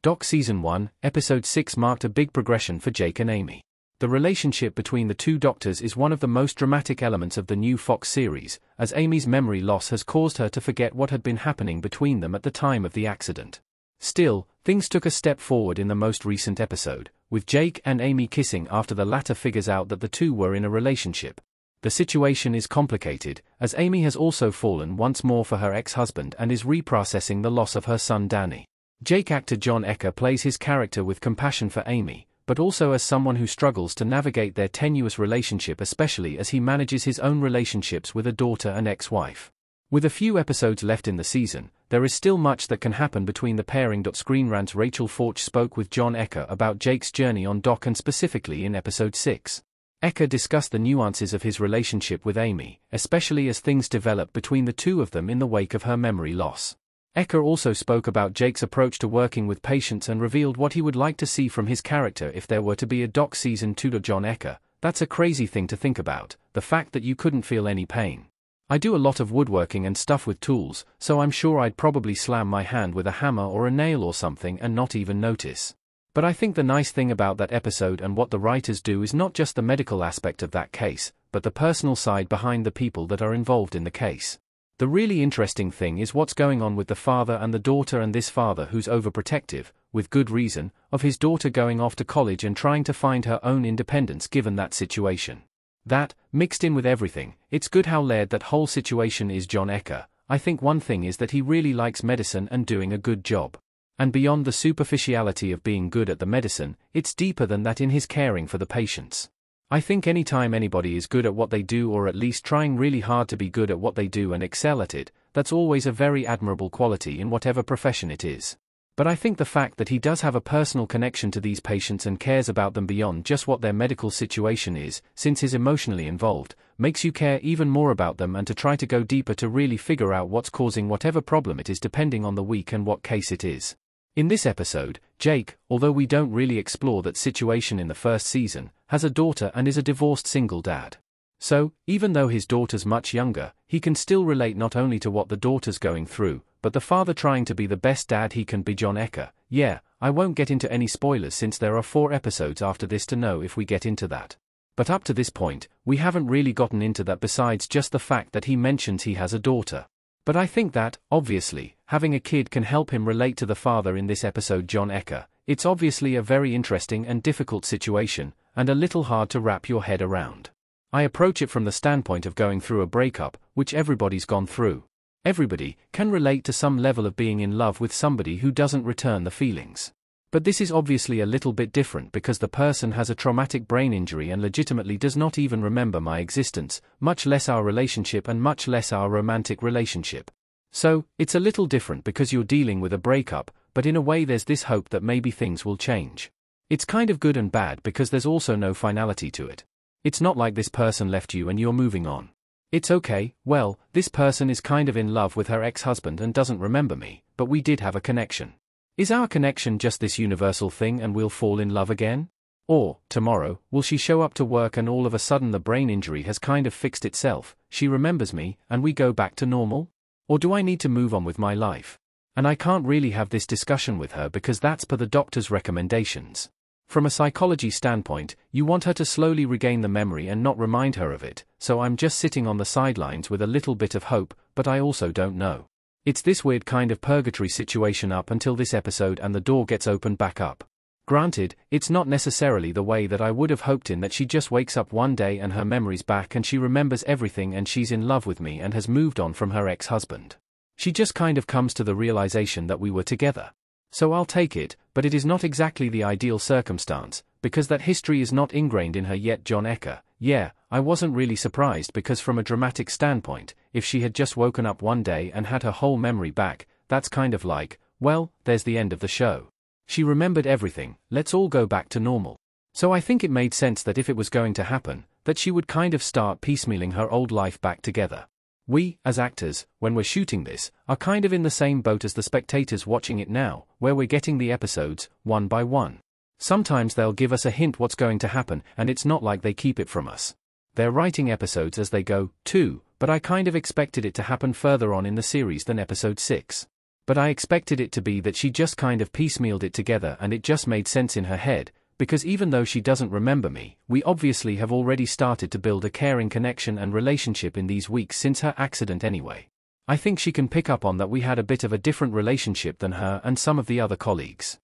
Doc Season 1, Episode 6 marked a big progression for Jake and Amy. The relationship between the two doctors is one of the most dramatic elements of the new Fox series, as Amy's memory loss has caused her to forget what had been happening between them at the time of the accident. Still, things took a step forward in the most recent episode, with Jake and Amy kissing after the latter figures out that the two were in a relationship. The situation is complicated, as Amy has also fallen once more for her ex-husband and is reprocessing the loss of her son Danny. Jake actor Jon Ecker plays his character with compassion for Amy, but also as someone who struggles to navigate their tenuous relationship, especially as he manages his own relationships with a daughter and ex-wife. With a few episodes left in the season, there is still much that can happen between the pairing. Screen Rant's Rachel Forch spoke with Jon Ecker about Jake's journey on Doc and specifically in Episode 6. Ecker discussed the nuances of his relationship with Amy, especially as things develop between the two of them in the wake of her memory loss. Ecker also spoke about Jake's approach to working with patients and revealed what he would like to see from his character if there were to be a Doc Season 2. Jon Ecker: "That's a crazy thing to think about, the fact that you couldn't feel any pain. I do a lot of woodworking and stuff with tools, so I'm sure I'd probably slam my hand with a hammer or a nail or something and not even notice. But I think the nice thing about that episode and what the writers do is not just the medical aspect of that case, but the personal side behind the people that are involved in the case. The really interesting thing is what's going on with the father and the daughter, and this father who's overprotective, with good reason, of his daughter going off to college and trying to find her own independence given that situation. That, mixed in with everything, it's good how layered that whole situation is." Jon Ecker: "I think one thing is that he really likes medicine and doing a good job. And beyond the superficiality of being good at the medicine, it's deeper than that in his caring for the patients. I think anytime anybody is good at what they do, or at least trying really hard to be good at what they do and excel at it, that's always a very admirable quality in whatever profession it is. But I think the fact that he does have a personal connection to these patients and cares about them beyond just what their medical situation is, since he's emotionally involved, makes you care even more about them and to try to go deeper to really figure out what's causing whatever problem it is, depending on the week and what case it is." In this episode, Jake, although we don't really explore that situation in the first season, has a daughter and is a divorced single dad. So, even though his daughter's much younger, he can still relate not only to what the daughter's going through, but the father trying to be the best dad he can be. Jon Ecker: "Yeah, I won't get into any spoilers since there are 4 episodes after this to know if we get into that. But up to this point, we haven't really gotten into that besides just the fact that he mentions he has a daughter. But I think that, obviously, having a kid can help him relate to the father in this episode." Jon Ecker: "It's obviously a very interesting and difficult situation, and a little hard to wrap your head around. I approach it from the standpoint of going through a breakup, which everybody's gone through. Everybody can relate to some level of being in love with somebody who doesn't return the feelings. But this is obviously a little bit different because the person has a traumatic brain injury and legitimately does not even remember my existence, much less our relationship and much less our romantic relationship. So, it's a little different because you're dealing with a breakup, but in a way there's this hope that maybe things will change. It's kind of good and bad because there's also no finality to it. It's not like this person left you and you're moving on. It's okay, well, this person is kind of in love with her ex-husband and doesn't remember me, but we did have a connection. Is our connection just this universal thing and we'll fall in love again? Or, tomorrow, will she show up to work and all of a sudden the brain injury has kind of fixed itself, she remembers me, and we go back to normal? Or do I need to move on with my life? And I can't really have this discussion with her because that's per the doctor's recommendations. From a psychology standpoint, you want her to slowly regain the memory and not remind her of it, so I'm just sitting on the sidelines with a little bit of hope, but I also don't know. It's this weird kind of purgatory situation up until this episode and the door gets opened back up. Granted, it's not necessarily the way that I would have hoped, in that she just wakes up one day and her memory's back and she remembers everything and she's in love with me and has moved on from her ex-husband. She just kind of comes to the realization that we were together. So I'll take it, but it is not exactly the ideal circumstance, because that history is not ingrained in her yet. Jon Ecker: "Yeah, I wasn't really surprised because from a dramatic standpoint, if she had just woken up one day and had her whole memory back, that's kind of like, well, there's the end of the show. She remembered everything, let's all go back to normal." So I think it made sense that if it was going to happen, that she would kind of start piecemealing her old life back together. We, as actors, when we're shooting this, are kind of in the same boat as the spectators watching it now, where we're getting the episodes, one by one. Sometimes they'll give us a hint what's going to happen, and it's not like they keep it from us. They're writing episodes as they go, too, but I kind of expected it to happen further on in the series than episode 6. But I expected it to be that she just kind of piecemealed it together and it just made sense in her head, because even though she doesn't remember me, we obviously have already started to build a caring connection and relationship in these weeks since her accident anyway. I think she can pick up on that we had a bit of a different relationship than her and some of the other colleagues.